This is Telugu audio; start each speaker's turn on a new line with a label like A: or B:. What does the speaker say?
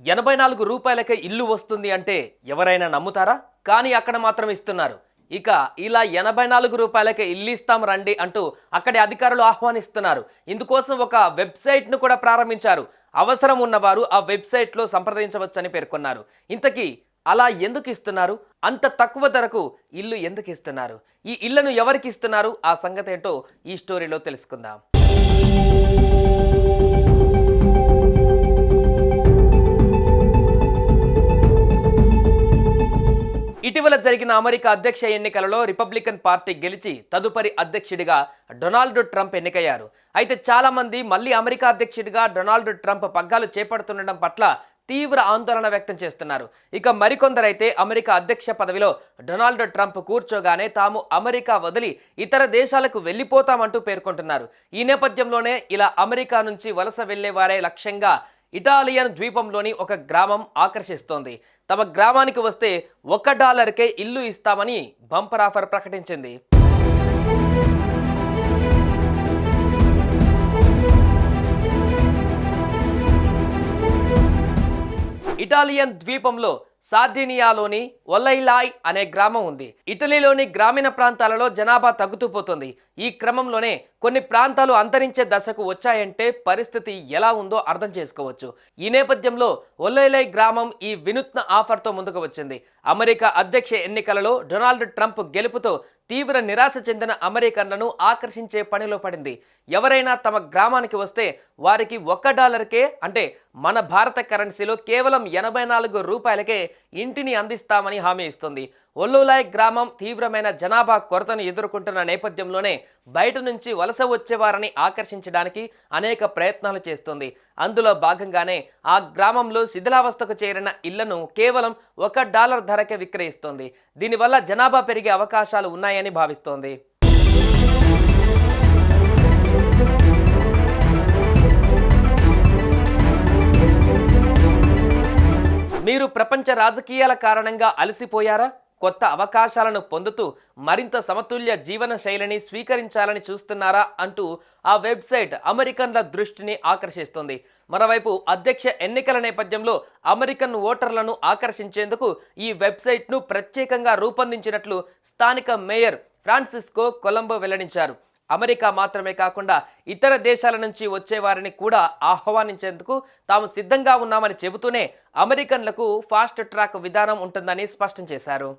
A: రూ. 84కే ఇల్లు వస్తుంది అంటే ఎవరైనా నమ్ముతారా? కానీ అక్కడ మాత్రం ఇస్తున్నారు. ఇక ఇలా రూ. 84కే ఇల్లు ఇస్తాం రండి అంటూ అక్కడి అధికారులు ఆహ్వానిస్తున్నారు. ఇందుకోసం ఒక వెబ్సైట్ను కూడా ప్రారంభించారు. అవసరం ఉన్నవారు ఆ వెబ్సైట్లో సంప్రదించవచ్చని పేర్కొన్నారు. ఇంతకీ అలా ఎందుకు ఇస్తున్నారు? అంత తక్కువ ధరకు ఇల్లు ఎందుకు ఇస్తున్నారు? ఈ ఇళ్లను ఎవరికి ఇస్తున్నారు? ఆ సంగతి ఏంటో ఈ స్టోరీలో తెలుసుకుందాం. ఇటీవల జరిగిన అమెరికా అధ్యక్ష ఎన్నికలలో రిపబ్లికన్ పార్టీ గెలిచి తదుపరి అధ్యక్షుడిగా డొనాల్డ్ ట్రంప్ ఎన్నికయ్యారు. అయితే చాలా మంది మళ్ళీ అమెరికా అధ్యక్షుడిగా డొనాల్డ్ ట్రంప్ పగ్గాలు చేపడుతుండడం పట్ల తీవ్ర ఆందోళన వ్యక్తం చేస్తున్నారు. ఇక మరికొందరైతే అమెరికా అధ్యక్ష పదవిలో డొనాల్డ్ ట్రంప్ కూర్చోగానే తాము అమెరికా వదిలి ఇతర దేశాలకు వెళ్ళిపోతామంటూ పేర్కొంటున్నారు. ఈ నేపథ్యంలోనే ఇలా అమెరికా నుంచి వలస వెళ్లేవారే లక్ష్యంగా ఇటాలియన్ ద్వీపంలోని ఒక గ్రామం ఆకర్షిస్తోంది. తమ గ్రామానికి వస్తే $1కే ఇల్లు ఇస్తామని బంపర్ ఆఫర్ ప్రకటించింది. ఇటాలియన్ ద్వీపంలో సార్డినియాలోని ఒలైలాయ్ అనే గ్రామం ఉంది. ఇటలీలోని గ్రామీణ ప్రాంతాలలో జనాభా తగ్గుతూ పోతుంది. ఈ క్రమంలోనే కొన్ని ప్రాంతాలు అంతరించే దశకు వచ్చాయంటే పరిస్థితి ఎలా ఉందో అర్థం చేసుకోవచ్చు. ఈ నేపథ్యంలో ఒలైలాయ్ గ్రామం ఈ వినూత్న ఆఫర్తో ముందుకు వచ్చింది. అమెరికా అధ్యక్ష ఎన్నికలలో డొనాల్డ్ ట్రంప్ గెలుపుతో తీవ్ర నిరాశ చెందిన అమెరికన్లను ఆకర్షించే పనిలో పడింది. ఎవరైనా తమ గ్రామానికి వస్తే వారికి $1కే అంటే మన భారత కరెన్సీలో కేవలం రూ. 84కే ఇంటిని అందిస్తామని హామీ ఇస్తుంది. ఒల్లులాయ్ గ్రామం తీవ్రమైన జనాభా కొరతను ఎదుర్కొంటున్న నేపథ్యంలోనే బయట నుంచి వలస వచ్చేవారని ఆకర్షించడానికి అనేక ప్రయత్నాలు చేస్తుంది. అందులో భాగంగానే ఆ గ్రామంలో శిథిలావస్థకు చేరిన ఇళ్లను కేవలం $1 ధరకే విక్రయిస్తోంది. దీనివల్ల జనాభా పెరిగే అవకాశాలు ఉన్నాయని భావిస్తోంది. మీరు ప్రపంచ రాజకీయాల కారణంగా అలసిపోయారా? కొత్త అవకాశాలను పొందుతూ మరింత సమతుల్య జీవన శైలిని స్వీకరించాలని చూస్తున్నారా అంటూ ఆ వెబ్సైట్ అమెరికన్ల దృష్టిని ఆకర్షిస్తుంది. మరోవైపు అధ్యక్ష ఎన్నికల నేపథ్యంలో అమెరికన్ ఓటర్లను ఆకర్షించేందుకు ఈ వెబ్సైట్ను ప్రత్యేకంగా రూపొందించినట్లు స్థానిక మేయర్ ఫ్రాన్సిస్కో కొలంబో వెల్లడించారు. అమెరికా మాత్రమే కాకుండా ఇతర దేశాల నుంచి వచ్చేవారిని కూడా ఆహ్వానించేందుకు తాము సిద్ధంగా ఉన్నామని చెబుతూనే అమెరికన్లకు ఫాస్ట్ ట్రాక్ విధానం ఉంటుందని స్పష్టం చేశారు.